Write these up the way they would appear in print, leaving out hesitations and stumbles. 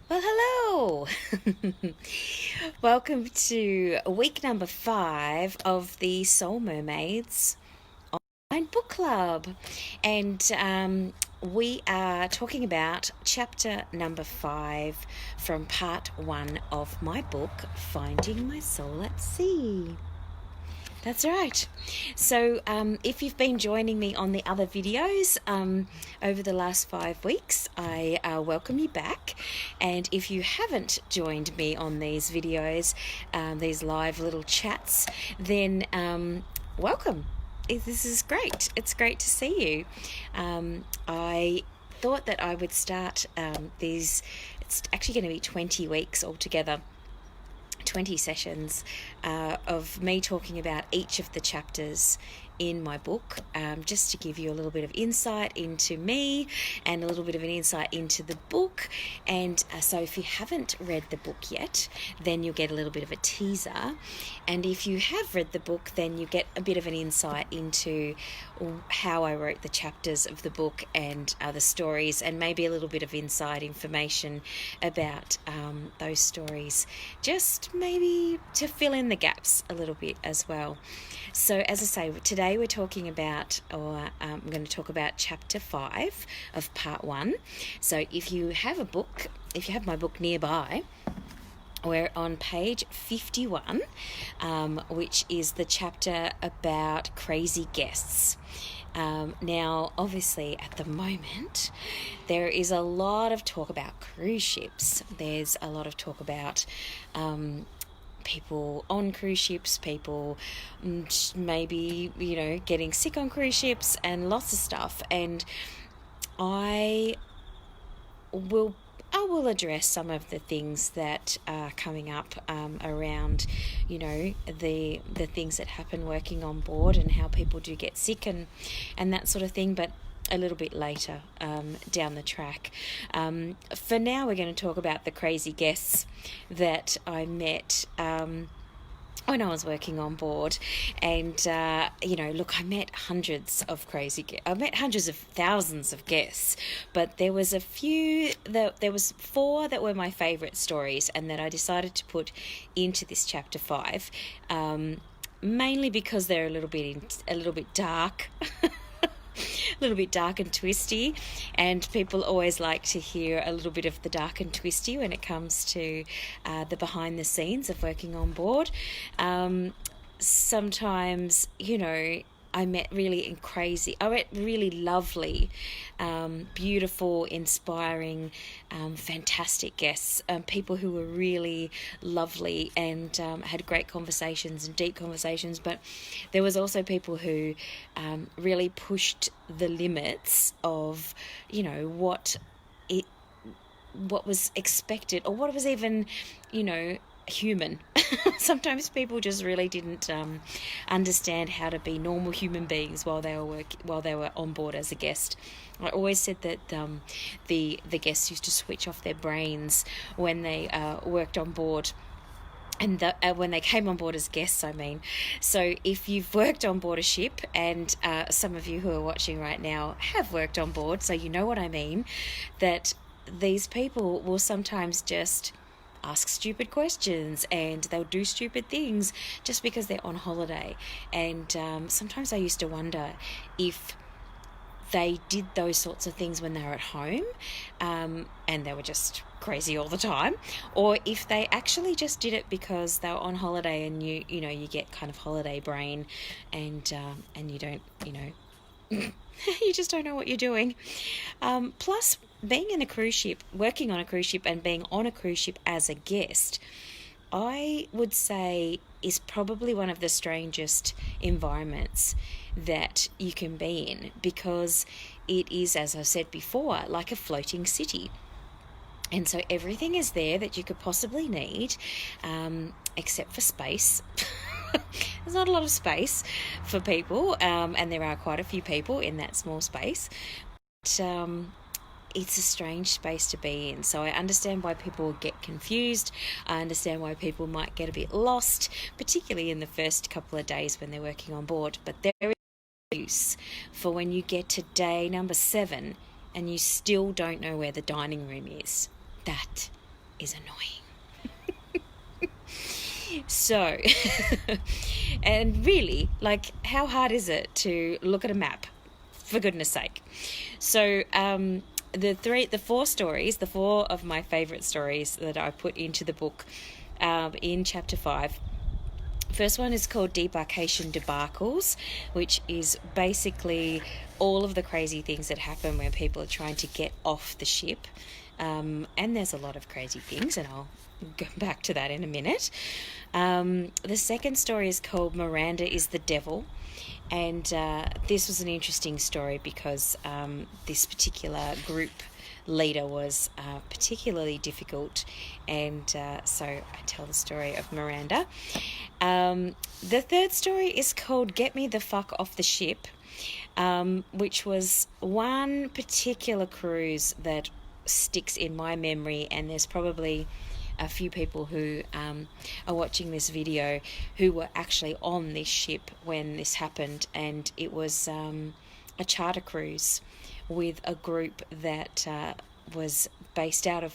Well, hello. Welcome to week number 5 of the Soul Mermaids online book club. And we are talking about chapter number 5 from part 1 of my book, Finding My Soul at Sea. That's right. So, if you've been joining me on the other videos over the last 5 weeks, I welcome you back. And if you haven't joined me on these videos, these live little chats, then welcome. This is great. It's great to see you. I thought that I would start these, it's actually going to be 20 weeks altogether. 20 sessions of me talking about each of the chapters in my book, just to give you a little bit of insight into me and a little bit of an insight into the book. And so if you haven't read the book yet, then you'll get a little bit of a teaser. And if you have read the book, then you get a bit of an insight into how I wrote the chapters of the book and the stories, and maybe a little bit of inside information about those stories, just maybe to fill in the gaps a little bit as well. So as I say, today we're talking about, I'm going to talk about chapter 5 of part 1. So if you have my book nearby, we're on page 51, which is the chapter about crazy guests. Now, obviously, at the moment, there is a lot of talk about cruise ships. There's a lot of talk about people on cruise ships, people maybe, getting sick on cruise ships, and lots of stuff. And I will address some of the things that are coming up around, the things that happen working on board and how people do get sick and that sort of thing, but a little bit later down the track. For now, we're going to talk about the crazy guests that I met when I was working on board. And, look, I met hundreds of thousands of guests, but there was there was 4 that were my favourite stories and that I decided to put into this chapter 5, mainly because they're a little bit dark. A little bit dark and twisty, and people always like to hear a little bit of the dark and twisty when it comes to the behind the scenes of working on board. Sometimes, I met really lovely, beautiful, inspiring, fantastic guests, people who were really lovely and had great conversations and deep conversations. But there was also people who really pushed the limits of, what was expected, or what was even, human. Sometimes people just really didn't understand how to be normal human beings while they were on board as a guest. I always said that the guests used to switch off their brains when they worked on board. And when they came on board as guests, I mean. So if you've worked on board a ship, and some of you who are watching right now have worked on board, so you know what I mean, that these people will sometimes just ask stupid questions and they'll do stupid things just because they're on holiday. And sometimes I used to wonder if they did those sorts of things when they were at home, and they were just crazy all the time, or if they actually just did it because they were on holiday, and you get kind of holiday brain, and you don't, you just don't know what you're doing. Plus, being in a cruise ship, working on a cruise ship, and being on a cruise ship as a guest, I would say is probably one of the strangest environments that you can be in, because it is, as I said before, like a floating city. And so everything is there that you could possibly need, except for space. There's not a lot of space for people, and there are quite a few people in that small space. But it's a strange space to be in. So I understand why people get confused. I understand why people might get a bit lost, particularly in the first couple of days when they're working on board. But there is use for when you get to day number 7 and you still don't know where the dining room is. That is annoying. So, and really, like, how hard is it to look at a map, for goodness sake? So, the four of my favourite stories that I put into the book in chapter 5. First one is called Debarkation, Debacles, which is basically all of the crazy things that happen when people are trying to get off the ship. And there's a lot of crazy things, and I'll go back to that in a minute. The second story is called Miranda is the Devil. And this was an interesting story because this particular group leader was particularly difficult, and so I tell the story of Miranda. The third story is called Get Me the Fuck Off the Ship, which was one particular cruise that sticks in my memory, and there's probably a few people who are watching this video who were actually on this ship when this happened, and it was a charter cruise with a group that was based out of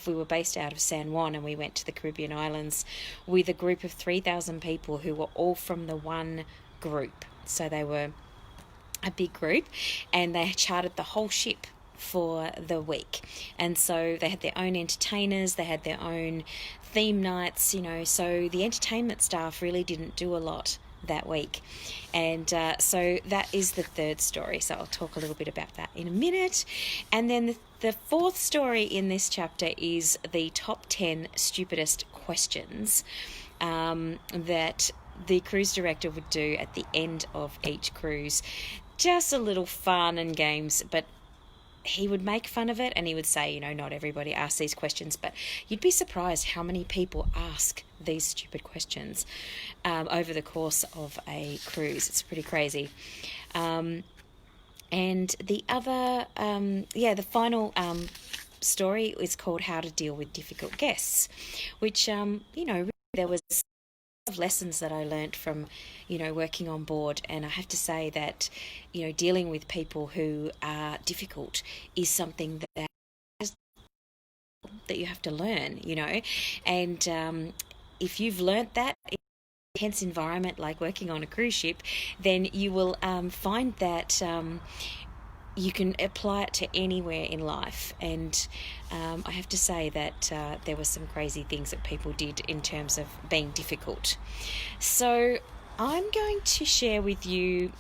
San Juan, and we went to the Caribbean islands with a group of 3,000 people who were all from the one group. So they were a big group, and they chartered the whole ship for the week, and so they had their own entertainers, they had their own theme nights, so the entertainment staff really didn't do a lot that week. And so that is the third story, so I'll talk a little bit about that in a minute. And then the fourth story in this chapter is the top 10 stupidest questions that the cruise director would do at the end of each cruise. Just a little fun and games, but he would make fun of it, and he would say, not everybody asks these questions, but you'd be surprised how many people ask these stupid questions over the course of a cruise. It's pretty crazy. And the other, the final story is called How to Deal with Difficult Guests, which, really there was of lessons that I learnt from, working on board. And I have to say that, dealing with people who are difficult is something that you have to learn, and if you've learnt that in a tense environment like working on a cruise ship, then you will find that you can apply it to anywhere in life. And I have to say that there were some crazy things that people did in terms of being difficult. So I'm going to share with you,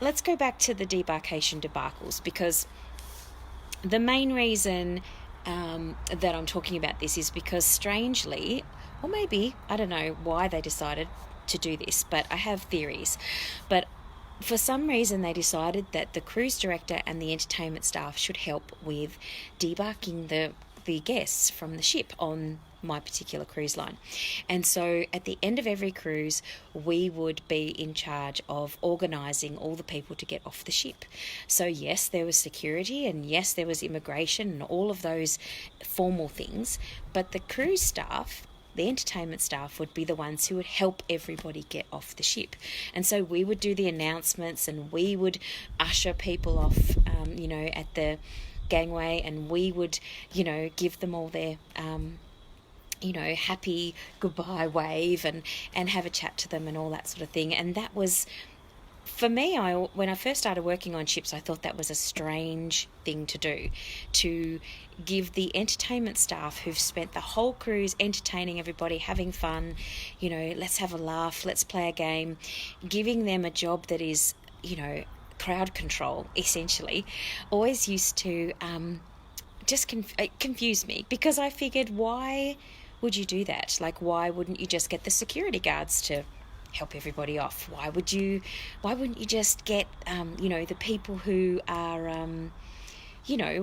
let's go back to the Debarkation debacles, because the main reason that I'm talking about this is because strangely, or maybe, I don't know why they decided to do this, but I have theories. But for some reason, they decided that the cruise director and the entertainment staff should help with debarking the guests from the ship on my particular cruise line. And so at the end of every cruise, we would be in charge of organising all the people to get off the ship. So yes, there was security, and yes, there was immigration and all of those formal things, but the cruise staff, the entertainment staff, would be the ones who would help everybody get off the ship. And so we would do the announcements, and we would usher people off, at the gangway, and we would, give them all their, happy goodbye wave and have a chat to them and all that sort of thing. And that was, for me, when I first started working on ships, I thought that was a strange thing to do, to give the entertainment staff who've spent the whole cruise entertaining everybody, having fun, let's have a laugh, let's play a game, giving them a job that is, crowd control, essentially, always used to just confuse me, because I figured, why would you do that? Like, why wouldn't you just get the security guards to help everybody off? Why wouldn't you just get the people who are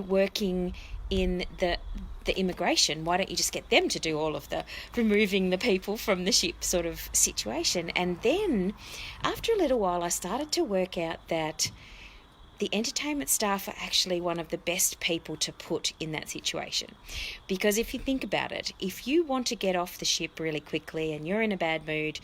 working in the immigration? Why don't you just get them to do all of the removing the people from the ship sort of situation? And then after a little while, I started to work out that the entertainment staff are actually one of the best people to put in that situation. Because if you think about it, if you want to get off the ship really quickly and you're in a bad mood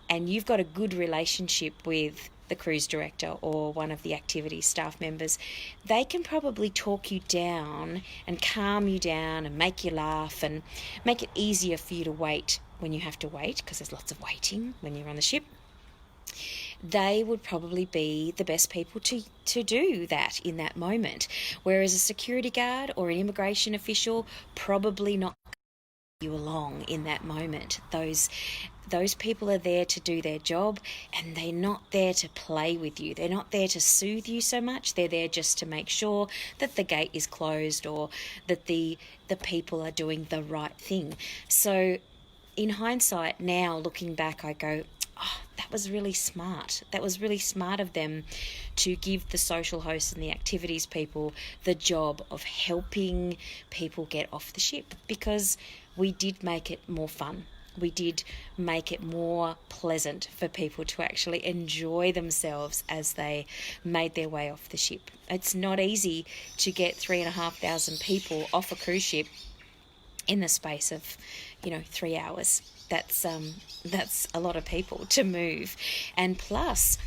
and you've got a good relationship with the cruise director or one of the activity staff members, they can probably talk you down and calm you down and make you laugh and make it easier for you to wait when you have to wait, because there's lots of waiting when you're on the ship. They would probably be the best people to do that in that moment. Whereas a security guard or an immigration official, probably not you along in that moment. Those people are there to do their job, and they're not there to play with you. They're not there to soothe you so much. They're there just to make sure that the gate is closed or that the people are doing the right thing. So in hindsight now, looking back, I go, oh, that was really smart. That was really smart of them to give the social hosts and the activities people the job of helping people get off the ship, because we did make it more fun. We did make it more pleasant for people to actually enjoy themselves as they made their way off the ship. It's not easy to get 3,500 people off a cruise ship in the space of, 3 hours. That's a lot of people to move. And plus,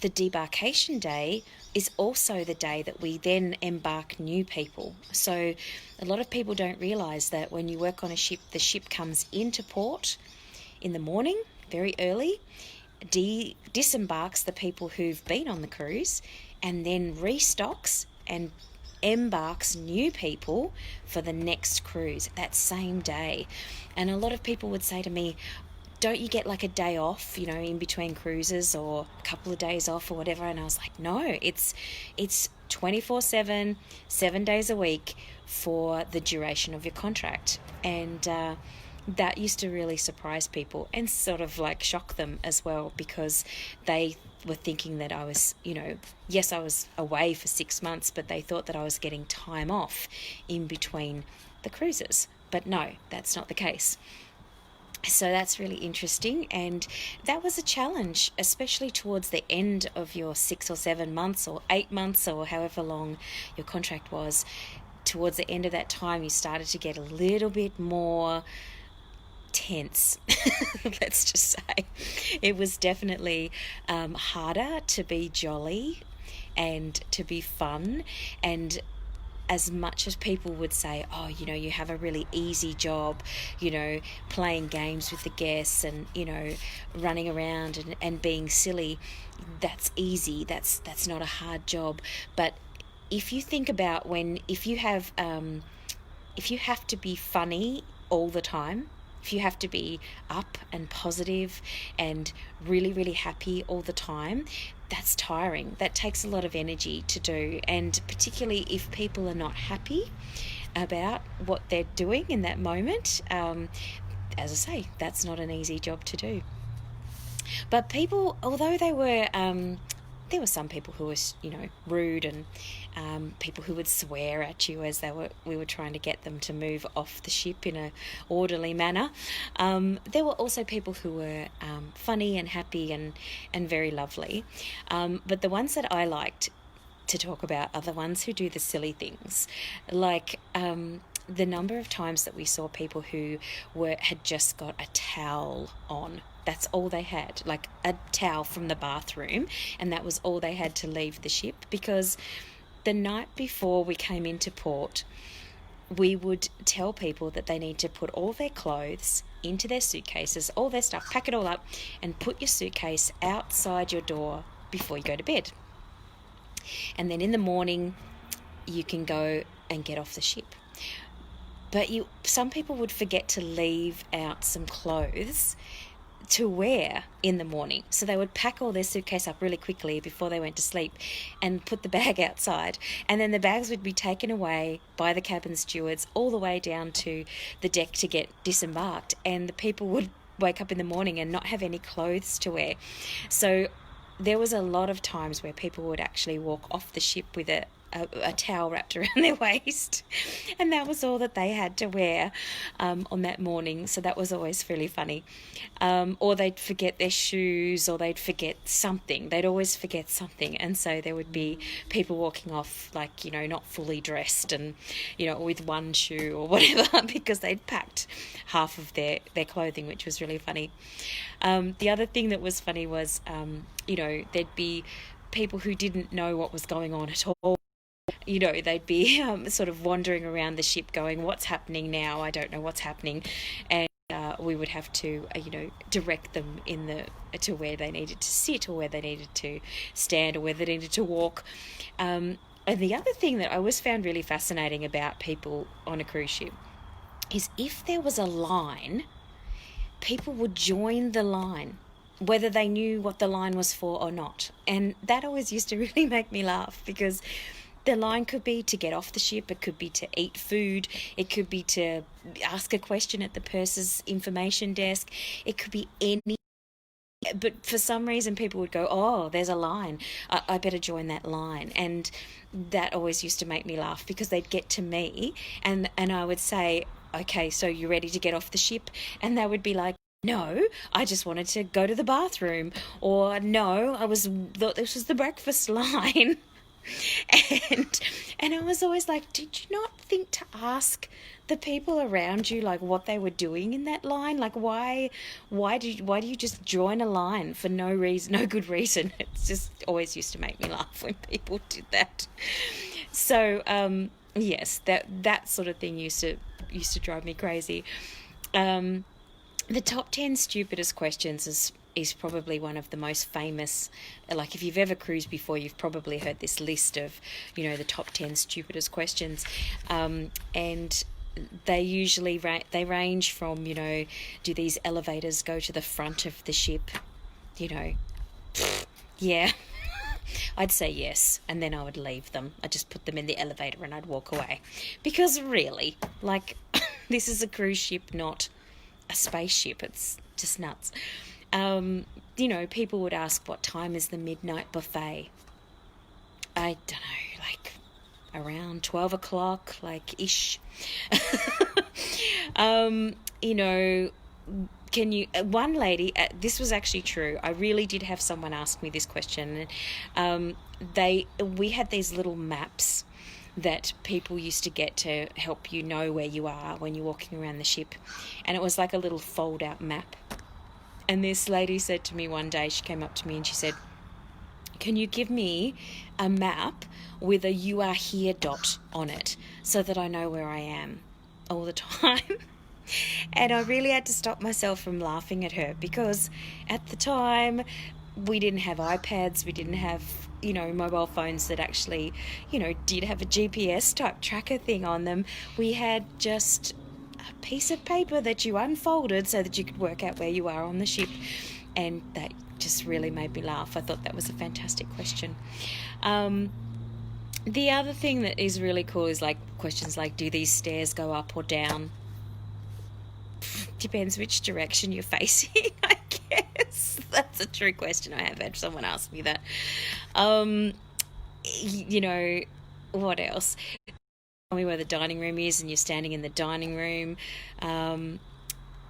the debarkation day is also the day that we then embark new people. So a lot of people don't realise that when you work on a ship, the ship comes into port in the morning, very early, disembarks the people who've been on the cruise, and then restocks and embarks new people for the next cruise that same day. And a lot of people would say to me, don't you get like a day off, in between cruises, or a couple of days off or whatever? And I was like, no, it's 24/7, 7 days a week for the duration of your contract. And that used to really surprise people and sort of like shock them as well, because they were thinking that I was, yes, I was away for 6 months, but they thought that I was getting time off in between the cruises. But no, that's not the case. So that's really interesting, and that was a challenge, especially towards the end of your 6 or 7 months or 8 months or however long your contract was. Towards the end of that time, you started to get a little bit more tense. Let's just say it was definitely harder to be jolly and to be fun. And as much as people would say, oh, you have a really easy job, playing games with the guests and, running around and being silly, that's easy. That's not a hard job. But if you think about if you have to be funny all the time, if you have to be up and positive and really, really happy all the time, that's tiring. That takes a lot of energy to do. And particularly if people are not happy about what they're doing in that moment, as I say, that's not an easy job to do. But people, although there were some people who were, rude, and people who would swear at you as we were trying to get them to move off the ship in a orderly manner. There were also people who were funny and happy and very lovely. But the ones that I liked to talk about are the ones who do the silly things, like the number of times that we saw people who had just got a towel on. That's all they had, like a towel from the bathroom, and that was all they had to leave the ship, because the night before we came into port, we would tell people that they need to put all their clothes into their suitcases, all their stuff, pack it all up, and put your suitcase outside your door before you go to bed. And then in the morning, you can go and get off the ship. But some people would forget to leave out some clothes to wear in the morning. So they would pack all their suitcase up really quickly before they went to sleep and put the bag outside. And then the bags would be taken away by the cabin stewards all the way down to the deck to get disembarked. And the people would wake up in the morning and not have any clothes to wear. So there was a lot of times where people would actually walk off the ship with a towel wrapped around their waist, and that was all that they had to wear on that morning. So that was always really funny. Or they'd forget their shoes, or they'd forget something. They'd always forget something, and so there would be people walking off like, you know, not fully dressed, and, you know, with one shoe or whatever because they'd packed half of their clothing, which was really funny. The other thing that was funny was, you know, there'd be people who didn't know what was going on at all. You know, they'd be sort of wandering around the ship going, what's happening now? I don't know what's happening. And we would have to, you know, direct them to where they needed to sit, or where they needed to stand, or where they needed to walk. And the other thing that I always found really fascinating about people on a cruise ship is if there was a line, people would join the line, whether they knew what the line was for or not. And that always used to really make me laugh, because the line could be to get off the ship, it could be to eat food, it could be to ask a question at the purser's information desk, it could be any. But for some reason people would go, oh, there's a line, I better join that line. And that always used to make me laugh, because they'd get to me and I would say, okay, so you ready to get off the ship? And they would be like, no, I just wanted to go to the bathroom, or no, thought this was the breakfast line. And I was always like, did you not think to ask the people around you like what they were doing in that line? Like why do you just join a line for no reason, no good reason? It's just always used to make me laugh when people did that. So yes, that sort of thing used to drive me crazy. The top 10 stupidest questions is probably one of the most famous. Like, if you've ever cruised before, you've probably heard this list of, you know, the top 10 stupidest questions. And they usually they range from, you know, do these elevators go to the front of the ship? You know, yeah. I'd say yes, and then I would leave them. I'd just put them in the elevator and I'd walk away. Because really, like, this is a cruise ship, not a spaceship. It's just nuts. You know, people would ask, what time is the midnight buffet? I don't know, like around 12 o'clock, like ish. You know, can you, one lady, this was actually true. I really did have someone ask me this question. We had these little maps that people used to get to help you know where you are when you're walking around the ship. And it was like a little fold-out map. And this lady said to me one day, she came up to me and she said, can you give me a map with a "you are here" dot on it so that I know where I am all the time? And I really had to stop myself from laughing at her, because at the time we didn't have iPads, we didn't have, you know, mobile phones that actually, you know, did have a GPS type tracker thing on them. We had just a piece of paper that you unfolded so that you could work out where you are on the ship. And that just really made me laugh. I thought that was a fantastic question. The other thing that is really cool is like questions like, do these stairs go up or down? Depends which direction you're facing, I guess. That's a true question. I have had someone ask me that. You know, what else? Tell me where the dining room is, and you're standing in the dining room.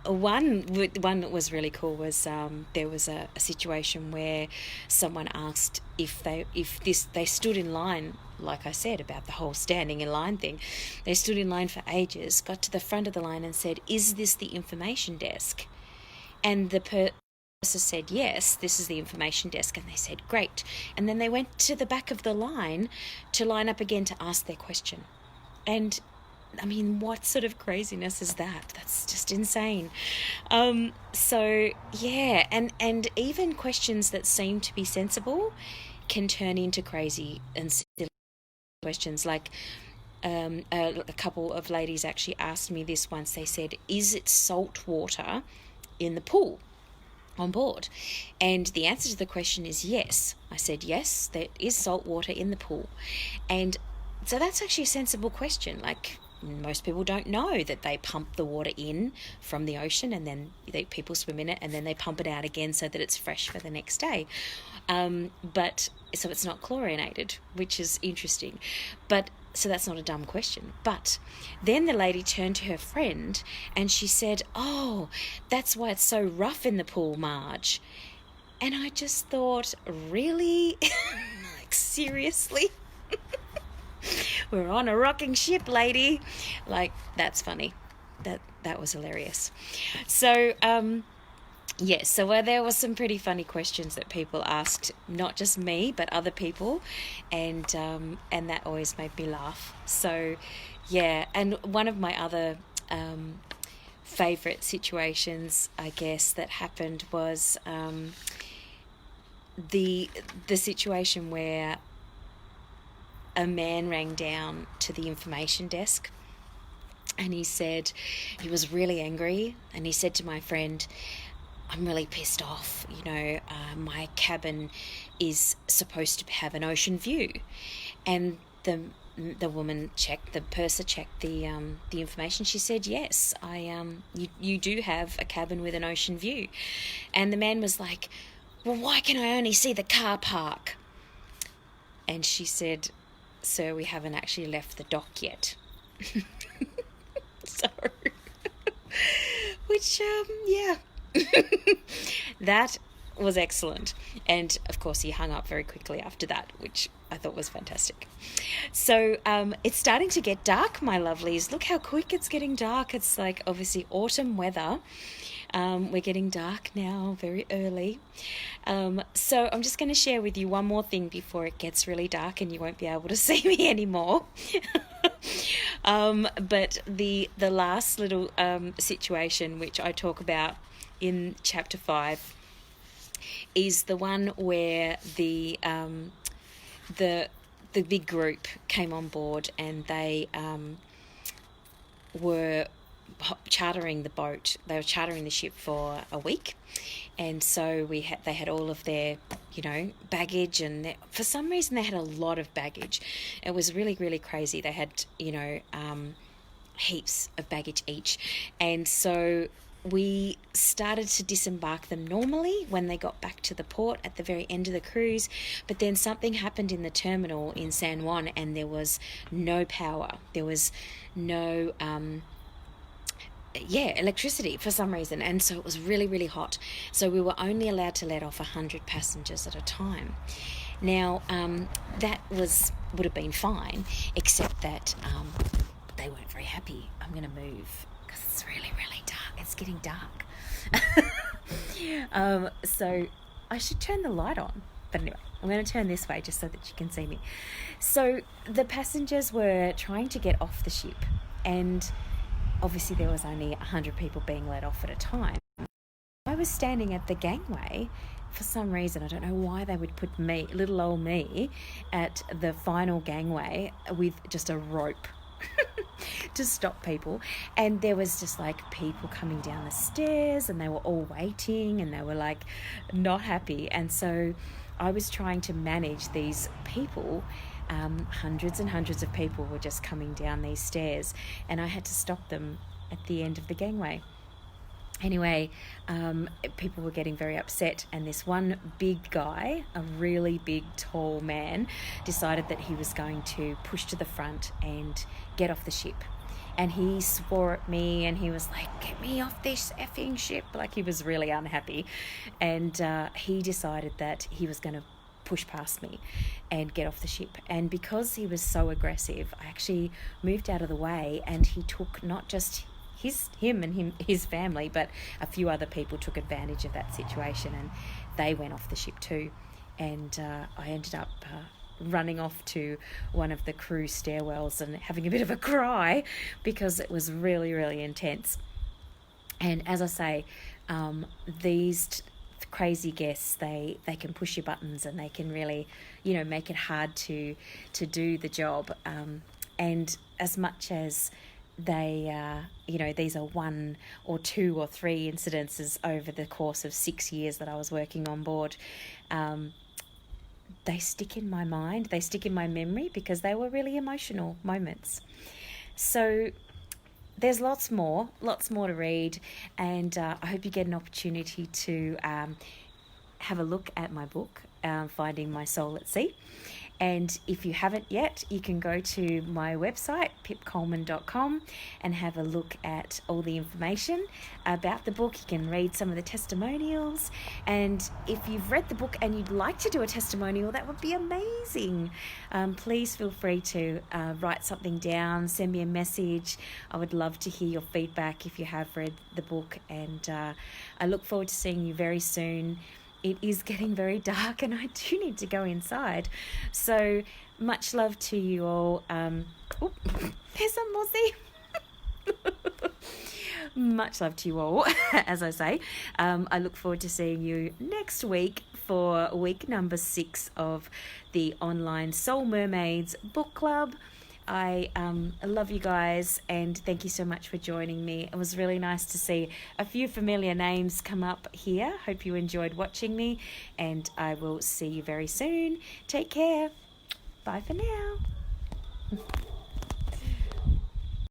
One that was really cool was there was a situation where someone asked if they stood in line, like I said about the whole standing in line thing. They stood in line for ages, got to the front of the line and said, is this the information desk? And the person said, yes, this is the information desk. And they said, great. And then they went to the back of the line to line up again to ask their question. And I mean, what sort of craziness is that? That's just insane. So yeah, and even questions that seem to be sensible can turn into crazy and silly questions. Like a couple of ladies actually asked me this once. They said, is it salt water in the pool on board? And the answer to the question is yes. I said, yes, there is salt water in the pool. And so that's actually a sensible question. Like, most people don't know that they pump the water in from the ocean, and then people swim in it, and then they pump it out again so that it's fresh for the next day. But so it's not chlorinated, which is interesting. But so that's not a dumb question. But then the lady turned to her friend and she said, "Oh, that's why it's so rough in the pool, Marge." And I just thought, really? Like, seriously? We're on a rocking ship, lady. Like, that's funny. That was hilarious. So, yes, so there were some pretty funny questions that people asked, not just me, but other people, and that always made me laugh. So, yeah, and one of my other favourite situations, I guess, that happened was the situation where a man rang down to the information desk, and he said he was really angry, and he said to my friend, "I'm really pissed off. My cabin is supposed to have an ocean view." And the woman checked, the purser checked the information. She said, "Yes, you do have a cabin with an ocean view." And the man was like, "Well, why can I only see the car park?" And she said, "Sir, we haven't actually left the dock yet." So, which, yeah. That was excellent. And of course, he hung up very quickly after that, which I thought was fantastic. So it's starting to get dark, my lovelies. Look how quick it's getting dark. It's like obviously autumn weather. We're getting dark now, very early. So I'm just going to share with you one more thing before it gets really dark and you won't be able to see me anymore. But the last little situation which I talk about in chapter 5 is the one where the big group came on board, and they were chartering the boat. They were chartering the ship for a week, and so they had all of their baggage, and for some reason they had a lot of baggage. It was really, really crazy. They had heaps of baggage each, and so we started to disembark them normally when they got back to the port at the very end of the cruise, but then something happened in the terminal in San Juan, and there was no power. There was no electricity for some reason, and so it was really, really hot. So we were only allowed to let off 100 passengers at a time. Now, that would have been fine, except that they weren't very happy. I'm going to move because it's really, really dark. It's getting dark. So I should turn the light on. But anyway, I'm going to turn this way just so that you can see me. So the passengers were trying to get off the ship, and obviously there was only 100 people being let off at a time. I was standing at the gangway. For some reason, I don't know why they would put me, little old me, at the final gangway with just a rope to stop people. And there was just like people coming down the stairs, and they were all waiting, and they were like not happy. And so I was trying to manage these people. Hundreds and hundreds of people were just coming down these stairs, and I had to stop them at the end of the gangway. Anyway, people were getting very upset, and this one big guy, a really big, tall man, decided that he was going to push to the front and get off the ship. And he swore at me, and he was like, "Get me off this effing ship." Like, he was really unhappy. And he decided that he was going to push past me and get off the ship. And because he was so aggressive, I actually moved out of the way, and he took not just his family, but a few other people took advantage of that situation, and they went off the ship too. And I ended up running off to one of the crew stairwells and having a bit of a cry because it was really, really intense. And as I say, these crazy guests, they can push your buttons, and they can really make it hard to do the job. And as much as they these are 1 or 2 or 3 incidences over the course of 6 years that I was working on board, they stick in my mind, they stick in my memory, because they were really emotional moments. So there's lots more to read, and I hope you get an opportunity to have a look at my book, Finding My Soul at Sea. And if you haven't yet, you can go to my website, pipcoleman.com, and have a look at all the information about the book. You can read some of the testimonials. And if you've read the book and you'd like to do a testimonial, that would be amazing. Please feel free to write something down, send me a message. I would love to hear your feedback if you have read the book. And I look forward to seeing you very soon. It is getting very dark and I do need to go inside. So much love to you all. There's a mozzie. Much love to you all, as I say. I look forward to seeing you next week for week number 6 of the online Soul Mermaids book club. I love you guys and thank you so much for joining me. It was really nice to see a few familiar names come up here. Hope you enjoyed watching me and I will see you very soon. Take care. Bye for now.